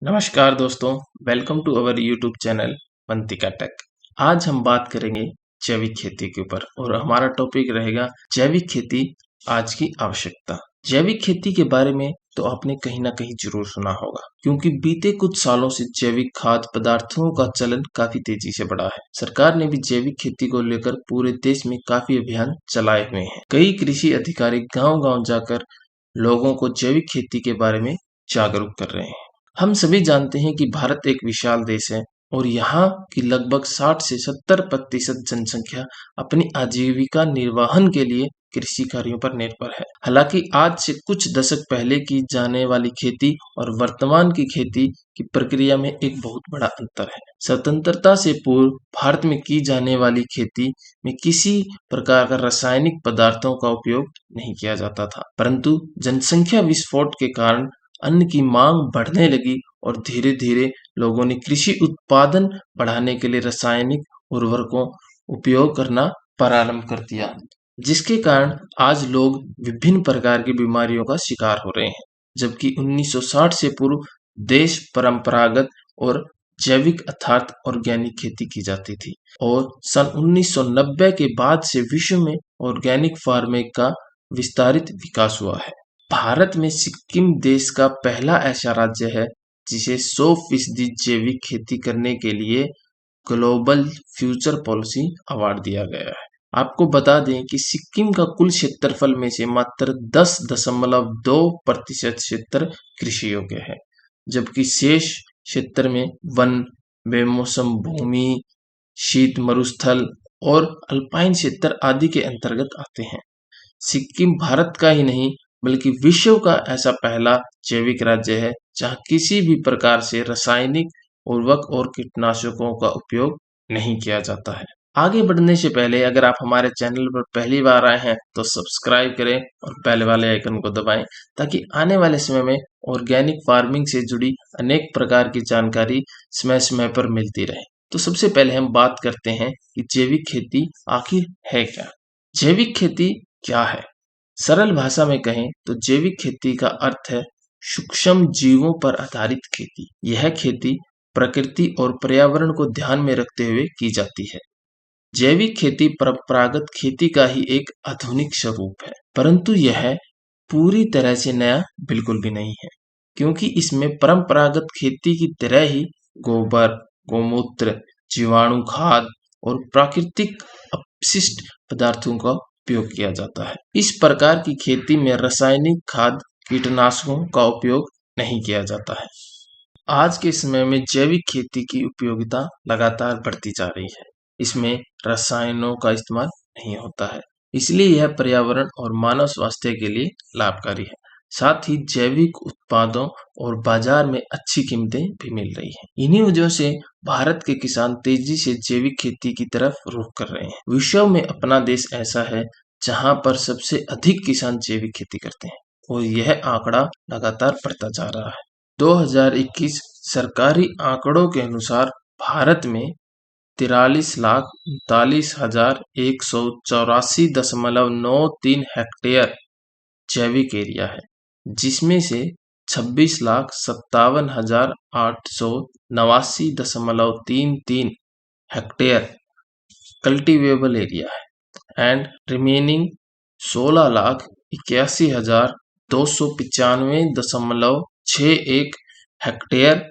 नमस्कार दोस्तों, welcome to our YouTube channel Vantika tech. आज हम बात करेंगे जैविक खेती के ऊपर और हमारा टॉपिक रहेगा जैविक खेती आज की आवश्यकता। जैविक खेती के बारे में तो आपने कहीं ना कहीं जरूर सुना होगा, क्योंकि बीते कुछ सालों से जैविक खाद्य पदार्थों का चलन काफी तेजी से बढ़ा है। सरकार ने भी जैविक खेती को लेकर पूरे देश में काफी अभियान चलाए हुए हैं। कई कृषि अधिकारी गांव-गांव जाकर लोगों को जैविक खेती के बारे में जागरूक कर रहे हैं। हम सभी जानते हैं कि भारत एक विशाल देश है और यहाँ की लगभग 60 से 70% जनसंख्या अपनी आजीविका निर्वाहन के लिए कृषि कार्यों पर निर्भर है। हालांकि आज से कुछ दशक पहले की जाने वाली खेती और वर्तमान की खेती की प्रक्रिया में एक बहुत बड़ा अंतर है। स्वतंत्रता से पूर्व भारत में की जाने वाली खेती में किसी प्रकार का रासायनिक पदार्थों का उपयोग नहीं किया जाता था, परंतु जनसंख्या विस्फोट के कारण अन्न की मांग बढ़ने लगी और धीरे धीरे लोगों ने कृषि उत्पादन बढ़ाने के लिए रासायनिक उर्वरकों उपयोग करना प्रारंभ कर दिया, जिसके कारण आज लोग विभिन्न प्रकार की बीमारियों का शिकार हो रहे हैं। जबकि 1960 से पूर्व देश परंपरागत और जैविक अर्थात ऑर्गेनिक खेती की जाती थी और सन 1990 के बाद से विश्व में ऑर्गेनिक फार्मिंग का विस्तारित विकास हुआ है। भारत में सिक्किम देश का पहला ऐसा राज्य है जिसे 100% जैविक खेती करने के लिए ग्लोबल फ्यूचर पॉलिसी अवार्ड दिया गया है। आपको बता दें कि सिक्किम का कुल क्षेत्रफल में से मात्र 10.2% क्षेत्र कृषि योग्य है, जबकि शेष क्षेत्र में वन, बेमौसम भूमि, शीत मरुस्थल और अल्पाइन क्षेत्र आदि के अंतर्गत आते हैं। सिक्किम भारत का ही नहीं बल्कि विश्व का ऐसा पहला जैविक राज्य है जहां किसी भी प्रकार से रासायनिक उर्वरक और कीटनाशकों का उपयोग नहीं किया जाता है। आगे बढ़ने से पहले अगर आप हमारे चैनल पर पहली बार आए हैं तो सब्सक्राइब करें और बेल वाले आइकन को दबाएं, ताकि आने वाले समय में ऑर्गेनिक फार्मिंग से जुड़ी अनेक प्रकार की जानकारी समय समय पर मिलती रहे। तो सबसे पहले हम बात करते हैं कि जैविक खेती आखिर है क्या। जैविक खेती क्या है? सरल भाषा में कहें तो जैविक खेती का अर्थ है सूक्ष्म जीवों पर आधारित खेती। यह खेती प्रकृति और पर्यावरण को ध्यान में रखते हुए की जाती है। जैविक खेती परंपरागत खेती का ही एक आधुनिक स्वरूप है, परंतु यह पूरी तरह से नया बिल्कुल भी नहीं है, क्योंकि इसमें परंपरागत खेती की तरह ही गोबर, गोमूत्र, जीवाणु खाद और प्राकृतिक अपशिष्ट पदार्थों का उपयोग किया जाता है। इस प्रकार की खेती में रासायनिक खाद, कीटनाशकों का उपयोग नहीं किया जाता है। आज के समय में जैविक खेती की उपयोगिता लगातार बढ़ती जा रही है। इसमें रसायनों का इस्तेमाल नहीं होता है, इसलिए यह पर्यावरण और मानव स्वास्थ्य के लिए लाभकारी है। साथ ही जैविक उत्पादों और बाजार में अच्छी कीमतें भी मिल रही हैं। इन्हीं वजह से भारत के किसान तेजी से जैविक खेती की तरफ रुख कर रहे हैं। विश्व में अपना देश ऐसा है जहां पर सबसे अधिक किसान जैविक खेती करते हैं और यह आंकड़ा लगातार बढ़ता जा रहा है। 2021 सरकारी आंकड़ों के अनुसार भारत में 43,39,184.93 हेक्टेयर जैविक एरिया है, जिसमें से 26,57,889.33 हेक्टेयर कल्टीवेबल एरिया है and remaining 16,81,295.61 hectare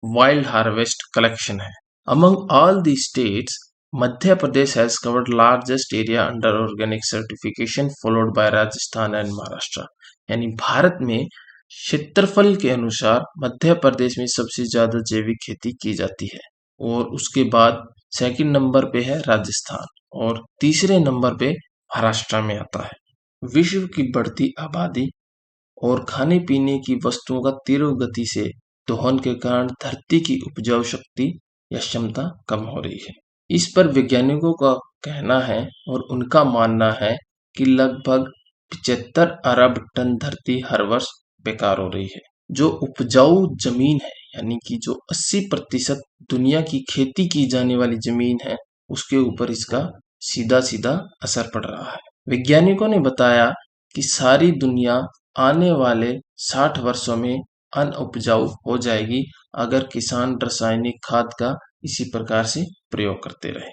wild harvest collection है। Among all the states, Madhya Pradesh has covered largest area under organic certification, followed by Rajasthan and Maharashtra. यानी भारत में क्षेत्रफल के अनुसार मध्य प्रदेश में सबसे ज्यादा जैविक खेती की जाती है और उसके बाद सेकंड नंबर पे है राजस्थान और तीसरे नंबर पे महाराष्ट्र में आता है। विश्व की बढ़ती आबादी और खाने पीने की वस्तुओं का तीव्र गति से दोहन के कारण धरती की उपजाऊ शक्ति या क्षमता कम हो रही है। इस पर वैज्ञानिकों का कहना है और उनका मानना है कि लगभग 75 अरब टन धरती हर वर्ष बेकार हो रही है। जो उपजाऊ जमीन है, यानी कि जो 80% दुनिया की खेती की जाने वाली जमीन है, उसके ऊपर इसका सीधा सीधा असर पड़ रहा है। वैज्ञानिकों ने बताया कि सारी दुनिया आने वाले 60 वर्षों में अनउपजाऊ हो जाएगी अगर किसान रासायनिक खाद का इसी प्रकार से प्रयोग करते रहे।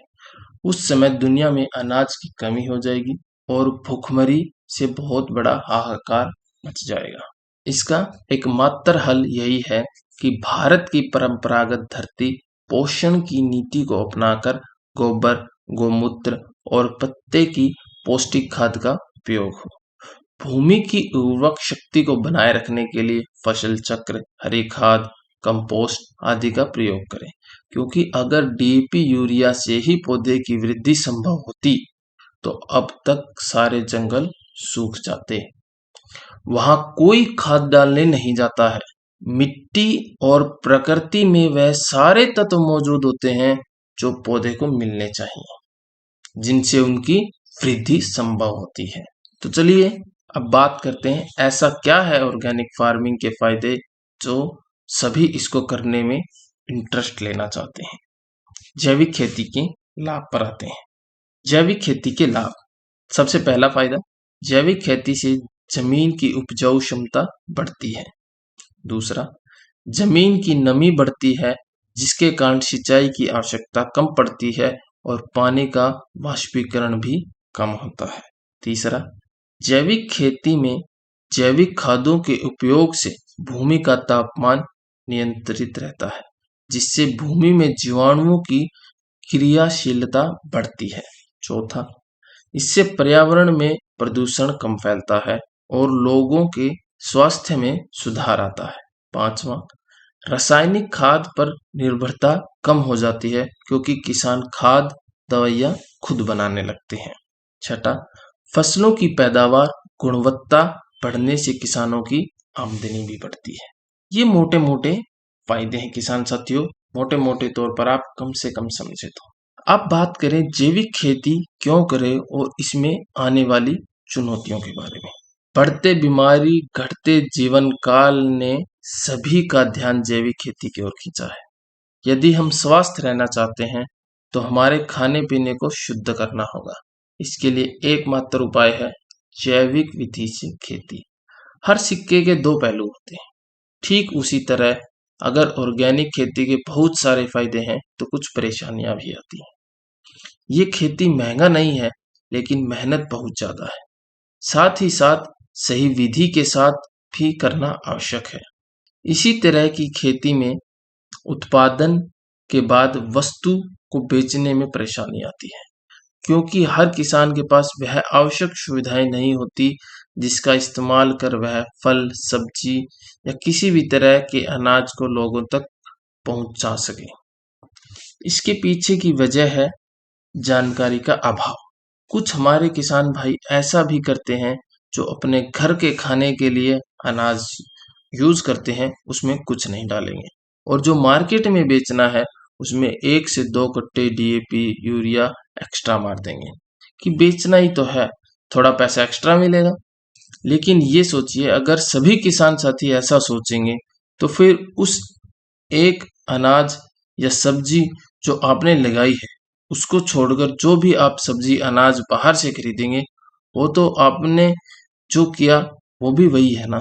उस समय दुनिया में अनाज की कमी हो जाएगी और भूखमरी से बहुत बड़ा हाहाकार मच जाएगा। इसका एकमात्र हल यही है कि भारत की परंपरागत धरती पोषण की नीति को अपनाकर गोबर, गोमूत्र और पत्ते की पौष्टिक खाद का उपयोग हो। भूमि की उर्वरक शक्ति को बनाए रखने के लिए फसल चक्र, हरी खाद, कंपोस्ट आदि का प्रयोग करें, क्योंकि अगर डीएपी यूरिया से ही पौधे की वृद्धि संभव होती तो अब तक सारे जंगल सूख जाते। वहां कोई खाद डालने नहीं जाता है। मिट्टी और प्रकृति में वह सारे तत्व मौजूद होते हैं जो पौधे को मिलने चाहिए, जिनसे उनकी वृद्धि संभव होती है। तो चलिए अब बात करते हैं ऐसा क्या है ऑर्गेनिक फार्मिंग के फायदे जो सभी इसको करने में इंटरेस्ट लेना चाहते हैं। जैविक खेती के लाभ पर आते हैं। जैविक खेती के लाभ। सबसे पहला फायदा, जैविक खेती से जमीन की उपजाऊ क्षमता बढ़ती है। दूसरा, जमीन की नमी बढ़ती है, जिसके कारण सिंचाई की आवश्यकता कम पड़ती है और पानी का वाष्पीकरण भी कम होता है। तीसरा, जैविक खेती में जैविक खादों के उपयोग से भूमि का तापमान नियंत्रित रहता है, जिससे भूमि में जीवाणुओं की क्रियाशीलता बढ़ती है। चौथा, इससे पर्यावरण में प्रदूषण कम फैलता है और लोगों के स्वास्थ्य में सुधार आता है। पांचवा, रासायनिक खाद पर निर्भरता कम हो जाती है, क्योंकि किसान खाद दवाइयाँ खुद बनाने लगते हैं। छठा, फसलों की पैदावार गुणवत्ता बढ़ने से किसानों की आमदनी भी बढ़ती है। ये मोटे मोटे फायदे हैं किसान साथियों, मोटे मोटे तौर पर आप कम से कम समझे तो। अब बात करें जैविक खेती क्यों करें और इसमें आने वाली चुनौतियों के बारे में। बढ़ते बीमारी, घटते जीवन काल ने सभी का ध्यान जैविक खेती की ओर खींचा है। यदि हम स्वस्थ रहना चाहते हैं तो हमारे खाने पीने को शुद्ध करना होगा। इसके लिए एकमात्र उपाय है जैविक विधि से खेती। हर सिक्के के दो पहलू होते हैं। ठीक उसी तरह अगर ऑर्गेनिक खेती के बहुत सारे फायदे हैं तो कुछ परेशानियां भी आती हैं। ये खेती महंगा नहीं है, लेकिन मेहनत बहुत ज्यादा है। साथ ही साथ सही विधि के साथ भी करना आवश्यक है। इसी तरह की खेती में उत्पादन के बाद वस्तु को बेचने में परेशानी आती है, क्योंकि हर किसान के पास वह आवश्यक सुविधाएं नहीं होती जिसका इस्तेमाल कर वह फल, सब्जी या किसी भी तरह के अनाज को लोगों तक पहुंचा सके। इसके पीछे की वजह है जानकारी का अभाव। कुछ हमारे किसान भाई ऐसा भी करते हैं जो अपने घर के खाने के लिए अनाज यूज करते हैं, उसमें कुछ नहीं डालेंगे, और जो मार्केट में बेचना है उसमें 1 से 2 कट्टे डीएपी यूरिया एक्स्ट्रा मार देंगे कि बेचना ही तो है, थोड़ा पैसा एक्स्ट्रा मिलेगा। लेकिन ये सोचिए, अगर सभी किसान साथी ऐसा सोचेंगे तो फिर उस एक अनाज या सब्जी जो आपने लगाई है उसको छोड़कर जो भी आप सब्जी अनाज बाहर से खरीदेंगे, वो तो आपने जो किया वो भी वही है ना।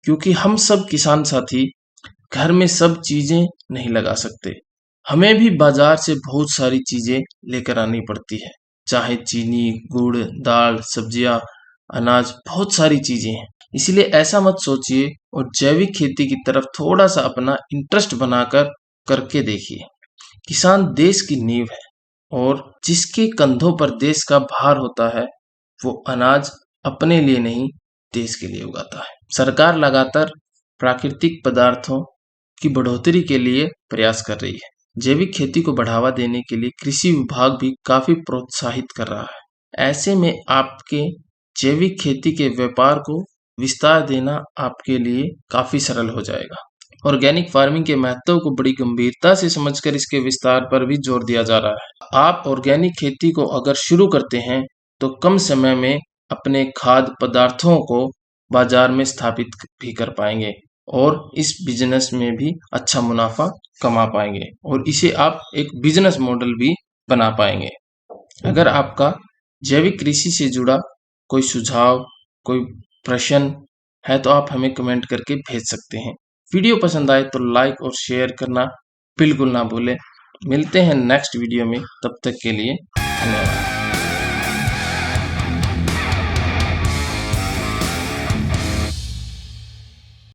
क्योंकि हम सब किसान साथी घर में सब चीजें नहीं लगा सकते। हमें भी बाजार से बहुत सारी चीजें लेकर आनी पड़ती है, चाहे चीनी, गुड़, दाल, सब्जियां, अनाज, बहुत सारी चीजें हैं। इसलिए ऐसा मत सोचिए और जैविक खेती की तरफ थोड़ा सा अपना इंटरेस्ट बनाकर करके देखिए। किसान देश की नींव है और जिसके कंधों पर देश का भार होता है वो अनाज अपने लिए नहीं, देश के लिए उगाता है। सरकार लगातार प्राकृतिक पदार्थों की बढ़ोतरी के लिए प्रयास कर रही है। जैविक खेती को बढ़ावा देने के लिए कृषि विभाग भी काफी प्रोत्साहित कर रहा है। ऐसे में आपके जैविक खेती के व्यापार को विस्तार देना आपके लिए काफी सरल हो जाएगा। ऑर्गेनिक फार्मिंग के महत्व को बड़ी गंभीरता से समझकर इसके विस्तार पर भी जोर दिया जा रहा है। आप ऑर्गेनिक खेती को अगर शुरू करते हैं तो कम समय में अपने खाद्य पदार्थों को बाजार में स्थापित भी कर पाएंगे और इस बिजनेस में भी अच्छा मुनाफा कमा पाएंगे और इसे आप एक बिजनेस मॉडल भी बना पाएंगे। अगर आपका जैविक कृषि से जुड़ा कोई सुझाव, कोई प्रश्न है तो आप हमें कमेंट करके भेज सकते हैं। वीडियो पसंद आए तो लाइक और शेयर करना बिल्कुल ना भूलें। मिलते हैं नेक्स्ट वीडियो में, तब तक के लिए धन्यवाद।